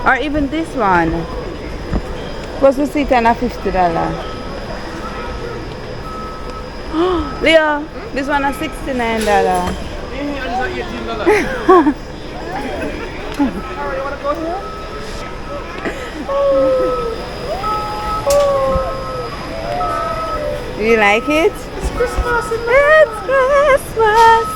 Or even this one. Plus we see kind of $50. Leo, this one is $69. Do you like it? It's Christmas. It's Christmas.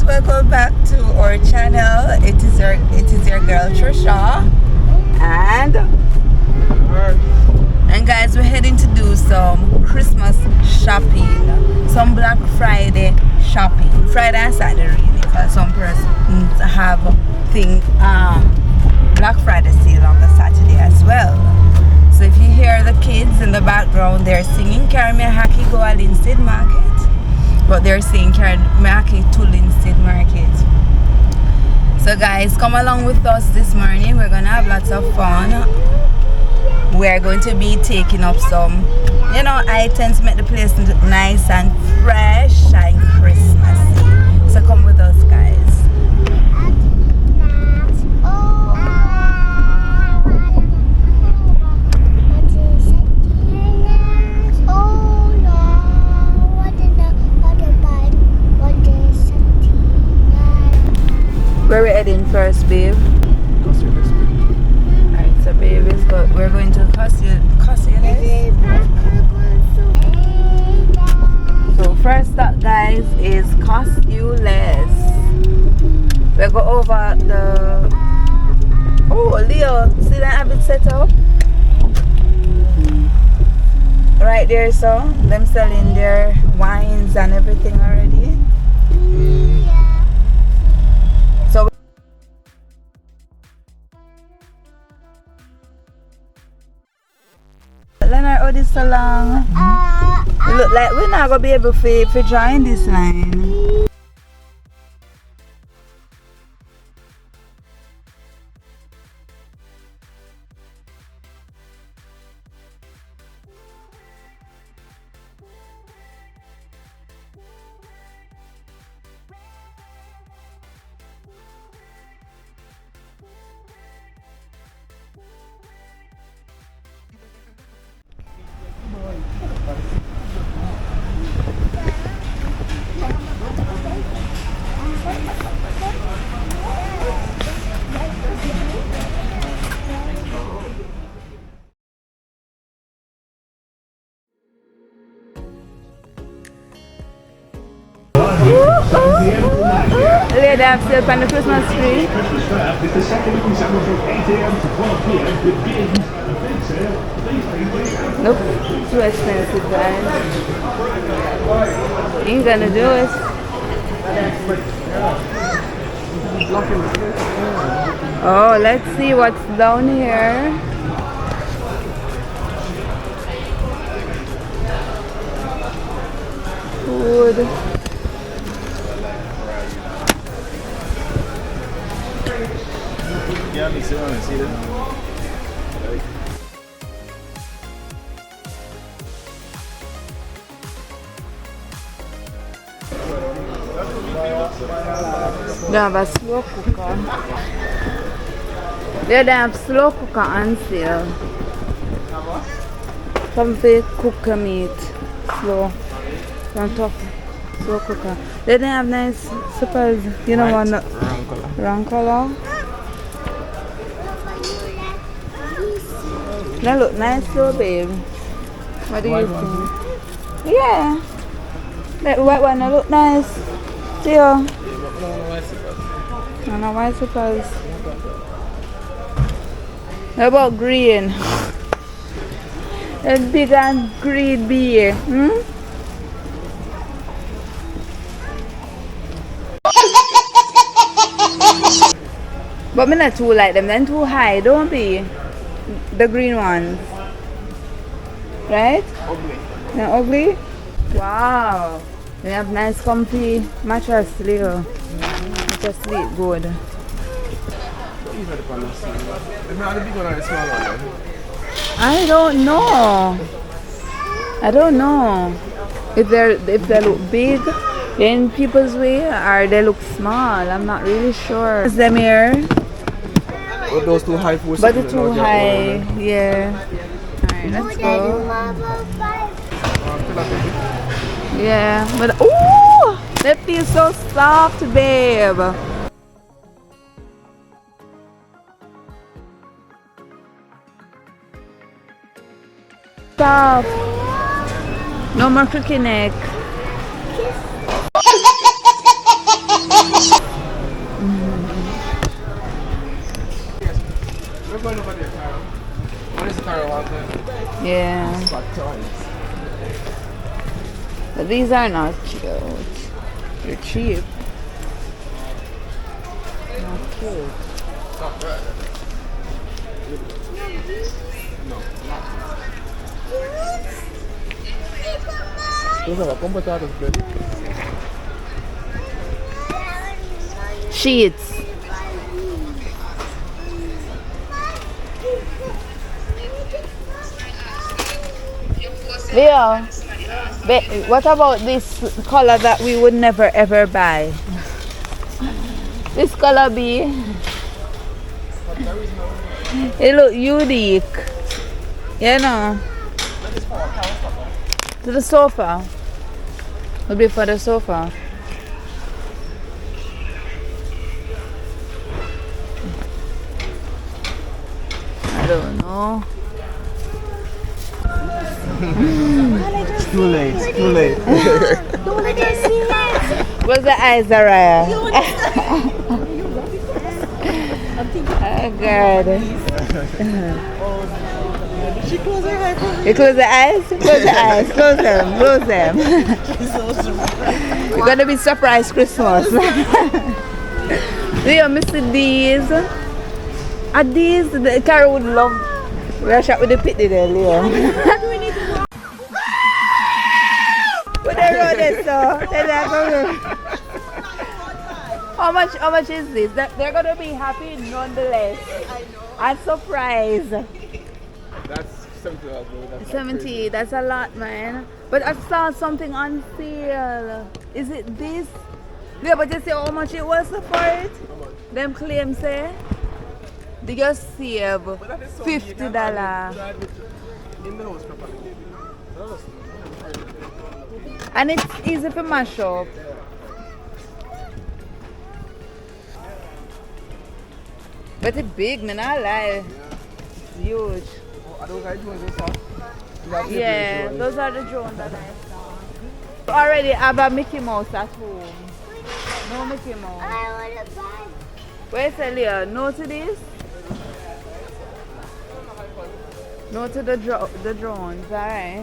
Welcome back to our channel. It is your girl Trisha, and guys, we're heading to do some Christmas shopping, some Black Friday shopping, Friday and Saturday really, because some persons have Black Friday sale on the Saturday as well. So if you hear the kids in the background, they're singing "Carry Me Hacky Go a Linstead Market," but they're saying "Carry Me Hacky to Linstead Market." So guys, come along with us this morning. We're gonna have lots of fun. We're going to be taking up some, items to make the place nice and fresh and Christmassy. So come with us, guys. Where we heading first, babe? Alright, so babe, we're going to Cossioles. So first up, guys, is Cossioles. We'll go over the... Oh, Leo, see that have it set up? Right there, so them selling their wines and everything already. So Leonard, oh, this so long. It look like we're not gonna be able to join this line. They have sale on the Christmas tree. Nope, too expensive, guys. Ain't gonna do it. Oh, let's see what's down here. Food. Yeah, me too. I see that. They have a slow cooker. They have slow cooker on sale. Some fake cooker meat. Slow. Some tough slow cooker. They didn't have nice suppers. You know what? Wrong color. That look nice though, babe. What do you think? Yeah. That white one that look nice. See ya. I know why suppose. What about green? A big and green bee. But me not too like them, then too high, don't be. The green ones. Right? Ugly. They're ugly? Wow. They have nice comfy mattress, Leo. Just sleep good. I don't know. I don't know if they look big in people's way or they look small. I'm not really sure. Is them here? But those too high for But it's too high. Yeah. Alright, let's go. Yeah, but ooh, that feels so soft, babe. Soft. No more cricky neck. We're going over there, Carol. What is the Carol out there? Yeah. But these are not cute. They're cheap. Not cute. Not bad. No, not those are comfortables, baby. Sheets. Leo, what about this color that we would never ever buy? This color B. It look unique. You know. To the sofa. Would be for the sofa. I don't know. Too late, too late. Don't let her see it. What's the eyes, Araya? Oh God. She closed her eyes. You close the eyes? Close the eyes. Close them. Close them. You're gonna be surprised Christmas. Leo, Mr. These. Are these the Carol would love? Rush out with the pit there, Leo. Put the road there, so. How much is this? They're gonna be happy nonetheless. I'm surprised. That's 70 bro. That's 70, that's a lot, man. But I saw something on sale. Is it this? Yeah, but you see how much it was for it? How much? Them claims say they just save $50. In the house properly. And it's easy for mash up. But it's big, man, I lie. It's huge. Are those guys doing this stuff? Yeah, those are the drones that I saw. You already have a Mickey Mouse at home. No Mickey Mouse. I want to buy. Where's Elia? No to this? No to the drones, alright.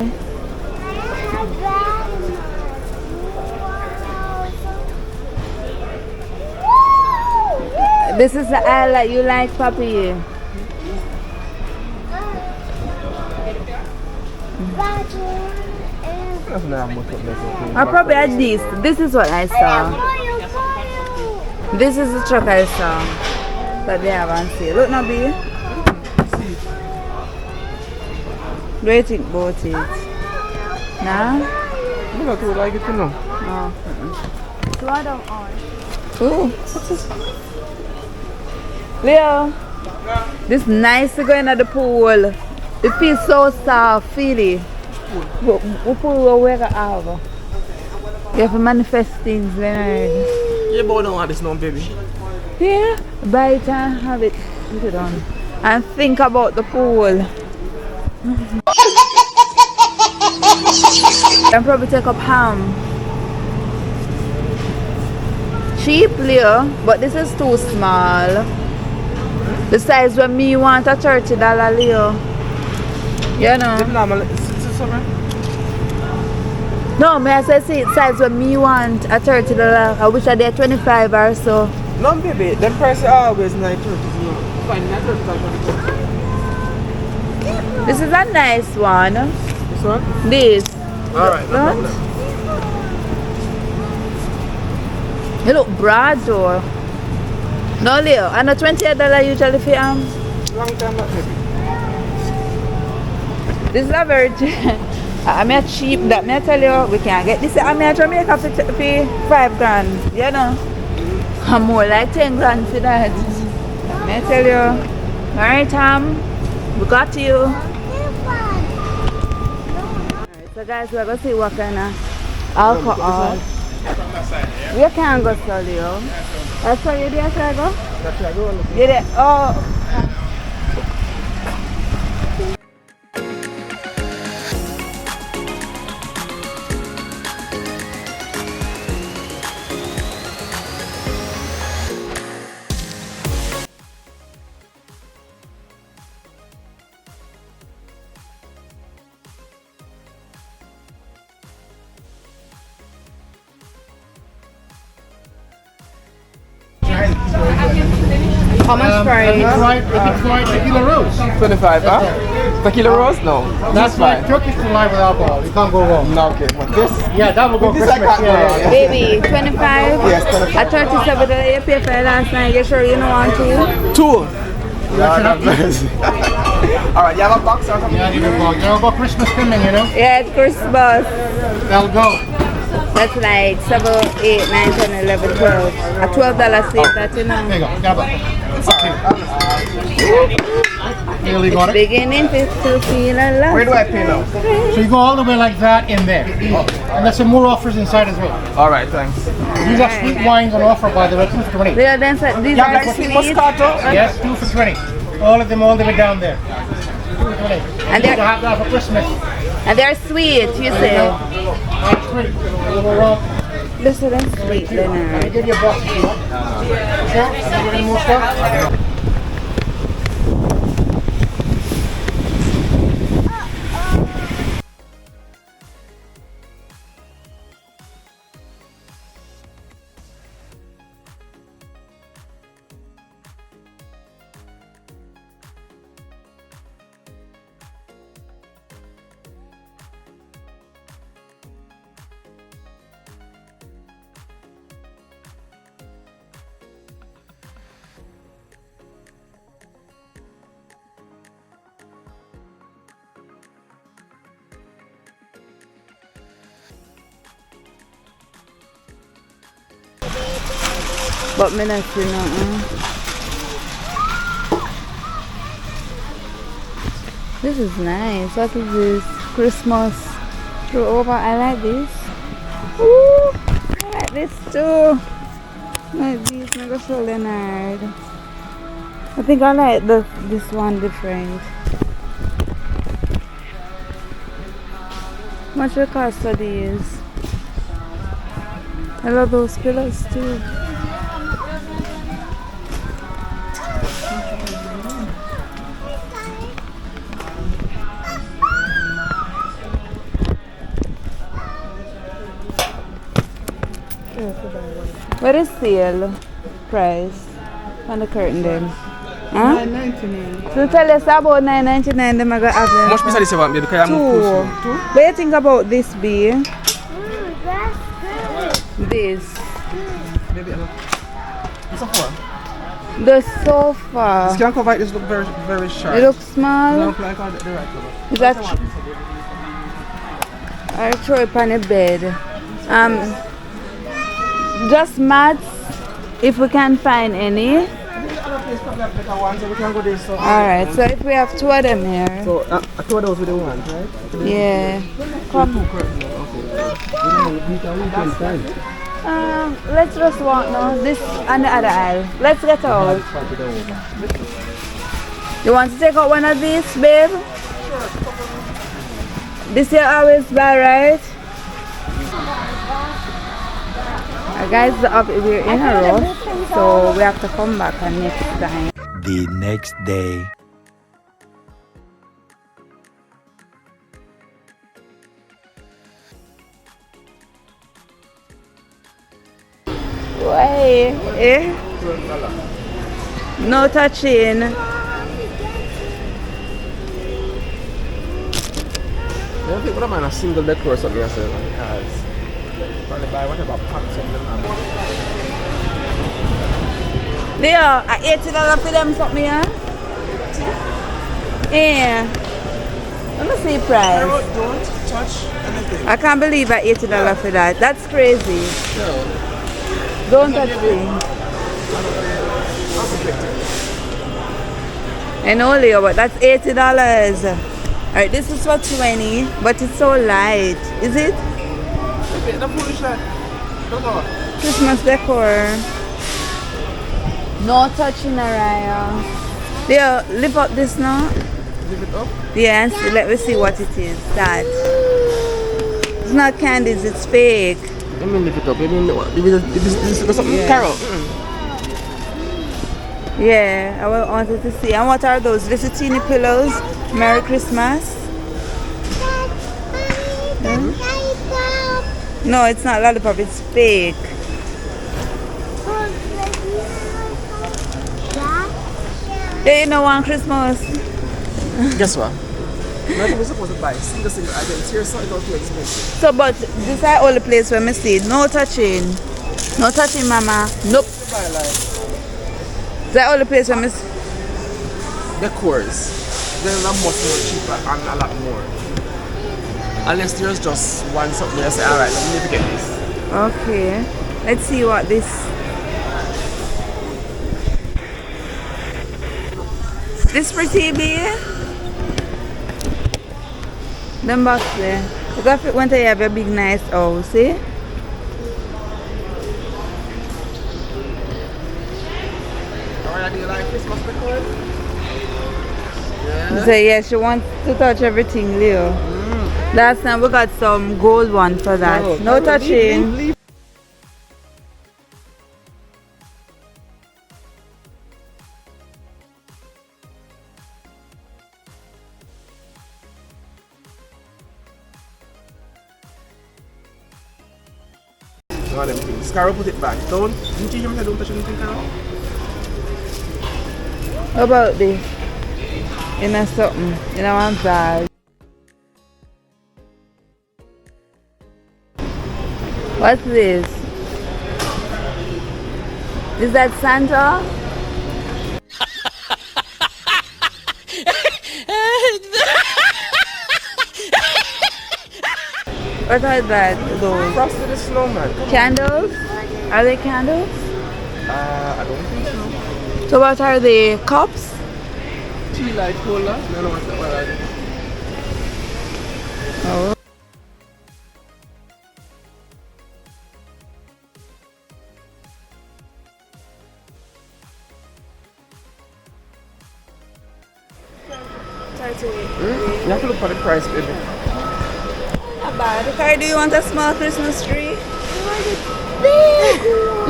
This is the aisle that you like, Papi. I probably had this. This is what I saw. This is the truck I saw that they have on sale. Look, Nabi. What do you think about it? Nah? I don't like it to know. Oh. So I don't on. Oh, what's this? Leo, this nice to go in at the pool. It feels so soft, feel it. We pool where I have. You have to manifest things, Leonard. Yeah, but I don't want this no, baby. Yeah, buy it and have it. Put it on. And think about the pool. And probably take up ham. cheap, Leo, but this is too small. The size when me want a $30, Leo. You know. No, me I say see size when me want a $30. I wish I did 25 or so. No, baby, them prices are always 9.30. This is a nice one. This one? This. Alright, no problem. You look broad though. No, Leo, and a $28 usually for Long time not baby. This is a very I'm a cheap that me I tell you we can't get this. I'm a Jamaica for $5,000, you know. I'm more like 10 grand for that. Me I tell you. Alright, we got you. Alright, so guys, we're gonna see what kind of alcohol. We can't go so Leo. That's why you there, shall I go? You there? Oh. How much price? Tequila rose. 25, huh? Tequila rose? No. That's like Turkish delight with alcohol. You can't go wrong. No, okay. But this? Yeah, that will go This Christmas. I can't go wrong, yeah. Baby, 25? Yes, 25. At $37 you pay for it last night. You sure you don't want to? 2. Lord have mercy. Alright, you have a box or something? Yeah, you know, go Christmas coming, you know. Yeah, it's Christmas. They'll go. That's like 7, 8, 9, 10, 11, 12. A $12 save that, you know. There you go. Got it. Nearly got it. Beginning to feel alive. Where do I pay now? So you go all the way like that in there. And there's some more offers inside as well. Alright, thanks. These are sweet wines on offer, by the way, 2 for 20. These are Guys, sweet sweet. Moscato? Yes, 2 for 20. All of them all the way down there. 2 for 20. And These they're- are hot now for Christmas. And they're sweet, you say. That's sweet. A little raw. This is sweet, I'll Leonard. give you a box if you want. Sure? I'll give you any more stuff. But me not see nothing. This is nice. What is this? Christmas through over. I like this. Ooh, I like this too. Like this, I'm gonna show Leonard. I think I like this one different. How much the cost of these? I love those pillows too. What is sale price on the curtain then? Huh? $9.99. So tell us about $9.99 them I got have How much piece of this you want, baby? Because I'm two. What do you think about this B? That's good. This. Baby, it's a 4. The sofa. This can cover it. This look very, very sharp. It looks small. It look like the right cover. Is that I throw it on the bed. Just mats if we can find any. Alright, so if we have 2 of them here. So, 2 of those with the ones, right? Yeah. Come. Let's just walk now. This and the other aisle. Let's get out. You want to take out one of these, babe? This you always buy, right? Guys, we're in a rush, so we have to come back on next time. The next day. Why? Eh? No touching. I don't think what am I a single decor or something I said because probably buy whatever packs of them. Leo, $80 for them something, yeah? Yeah. Let me see price. Don't touch anything. I can't believe $80 for that. That's crazy. No. Don't touch things. I know, Leo, but that's $80. Alright, this is for 20, but it's so light. Is it? The foolish lad. Don't go. Christmas decor. No touching, Araya. Leo, lift up this now. Leave it up. Yes, let me see what it is. That. It's not candies, it's fake. Let me lift it up. Let me what? This is something Yeah. Carol. Yeah, I wanted to see. And what are those? Little teeny pillows. Merry Christmas. No, it's not lollipop, it's fake. They know one Christmas. Guess what? Not even supposed to buy single items here, so it's not too expensive. So, but this is all the place where I see. No touching. No touching, mama. Nope. Buy like That all the place where I see. decors. They're not much more cheaper and a lot more. Unless there's just one something I say, alright, let me get this. Okay. Let's see what this. This pretty big. Them box there. You got fit when you have a big nice house, see? Alright, do you like Christmas decor? Yeah. So yeah, she wants to touch everything, Leo. Last time we got some gold one for that. No touching. Leave. One of them things. Carol, put it back. Didn't you hear me say don't touch anything, Carol? How about this? In a something. In a one bag. What's this? Is that Santa? What are that? Those Frosted the Snowman. candles? Are they candles? I don't think so. So what are they? Cups? Tea light cola. No, no, what's that? What are they? Oh. You have to look for the price, baby. Okay, do you want a small Christmas tree?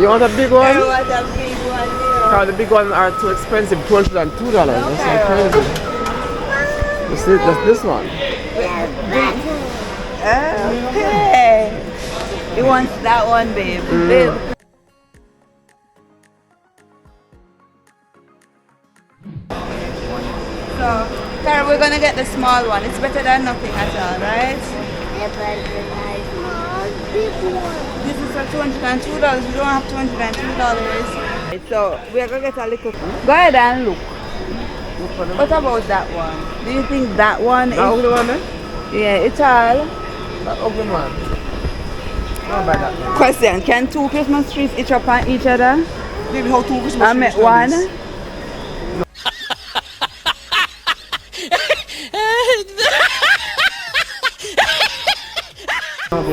You want a big one? I want a big one. Carol, the big ones are too expensive. $202. That's so crazy. That's this one. Okay. He wants that one, babe. Babe. So, Carol, we're gonna get the small one. It's better than nothing at all, right? This is for $202. We don't have $202. So we're gonna get a little. Go ahead and look. What about that one? Do you think that one That is? ugly one, eh? Yeah, it's all. That ugly one. Don't buy that one. Question: can two Christmas trees each up on each other? Baby, how two Christmas I met trees one. is?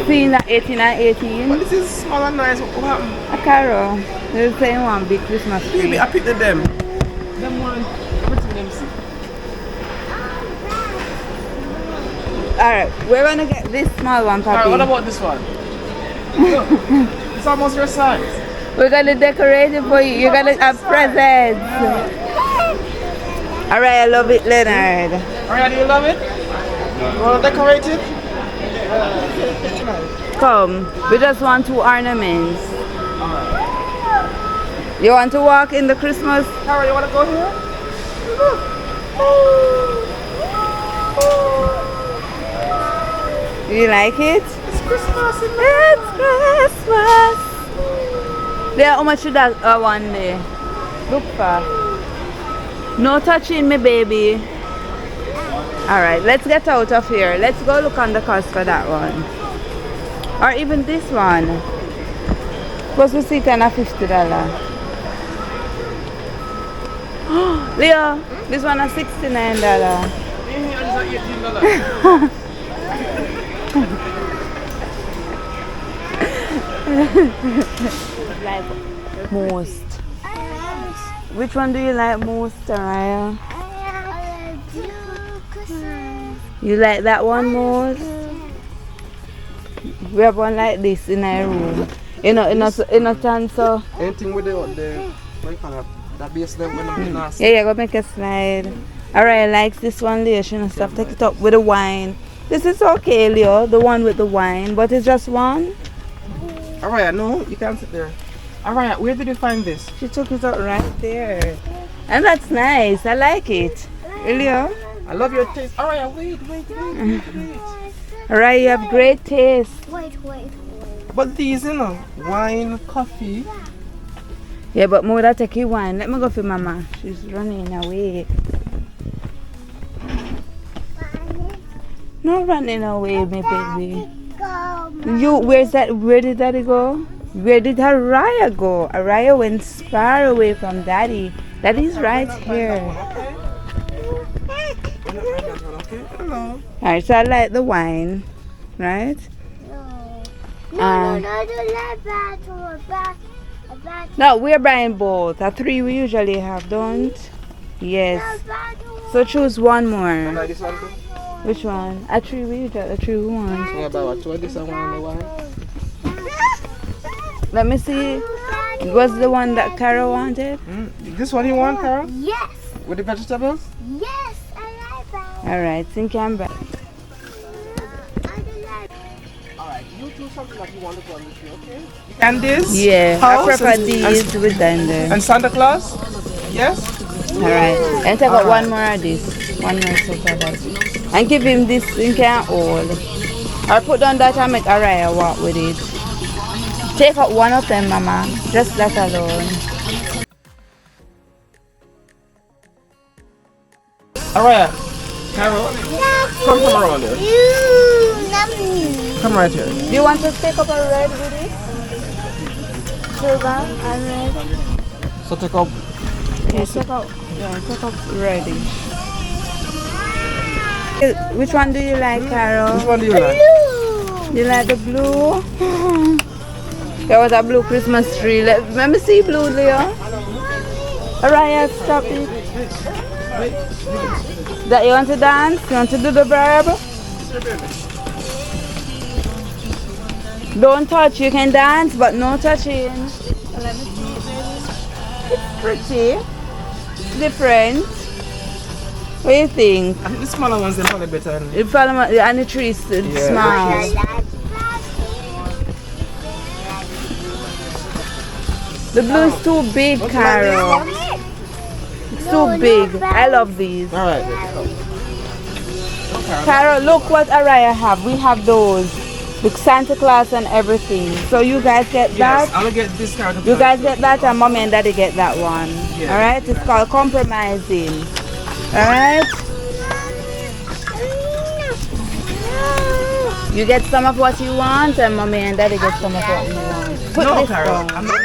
Seen that 18 and 18. But this is small and nice. What happened? A carol. They're the same one, big Christmas tree. Baby, I picked them. Them one. Everything them see. Alright, we're gonna get this small one, Alright, Papi. what about this one? Look. This It's almost your size. We're gonna decorate it for you. You're gonna have presents. Alright, I love it, Leonard. Alright, do you love it? You want to decorate it? Come, we just want 2 ornaments. You want to walk in the Christmas? Carol, you want to go here? Do you like it? It's Christmas. It's Christmas. There, how much should that one there? Look for. No touching me, baby. Alright, let's get out of here. Let's go look on the cost for that one. Or even this one. Supposed to see kind of $50. Leo, this one is $69. Like most. Which one do you like most, Araya? You like that one most? We have one like this in our room. In a stand, so. Anything with the what you call it? That base them when I'm nasty. Yeah, go make a slide. Araya likes this one, Leo. She knows stuff. Take it up with the wine. This is okay, Leo. The one with the wine, but it's just one. Alright, no, you can't sit there. Alright, where did you find this? She took it out right there. And that's nice. I like it. Leo. I love your taste. Alright, wait. Alright, you have great taste. Wait. But these, you know, wine, coffee. Yeah, but more that take you wine. Let me go for Mama. She's running away. No running away, my baby. You, where's that? Where did Daddy go? Where did Araya go? Araya went far away from Daddy. Daddy's right here. Hello. Alright, so I like the wine, right? No, we're buying both. A 3 we usually have, don't? Yes. So choose one more. Like this one too? Which one? A 3 we usually, a 3 we want. Yeah, but what? 2 this and 1 the wine? Let me see. What's the one that Carol wanted? This one you want, Carol? Yes. With the vegetables? Yes, I like that. Alright, think I'm back. Alright, you choose something that you want to go on the tree, okay? And this? Yeah, I House prefer and- these with thunder. And Santa Claus? Yes? Alright, and take out one more of this. One more set of that. And give him this in can hold. Or put down that and make Araya walk with it. Take out one of them, Mama. Just that alone. Alright, Carol, come from around here. Come right here. Do you want to take up a red with it? Silver and red? So take up. Yeah, take out reddish. Which one do you like, Carol? Which one do you like? You like the blue? There was a blue Christmas tree. Let me see blue, Leo. Alright, stop it. That you want to dance? You want to do the verb? Don't touch. You can dance, but no touching. Let me see. It's pretty. It's different. What do you think? I think the smaller ones are probably better. And the tree is small. The blue is too big, Carol. It's too big. I love these. Alright. Carol, look what Araya have. We have those with Santa Claus and everything. So you guys get that. Yes, I'll get this card. You guys get that, and Mommy and Daddy get that one. Yeah. All right. It's called compromising. All right. You get some of what you want, and Mommy and Daddy get some of what you want. Put No, this Carol. down. I'm not.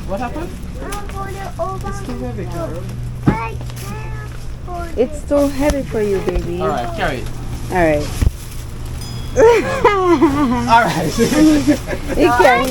What happened? It's too heavy, Carol. It's too heavy for you, baby. Alright, carry it. All right. Alright. You can.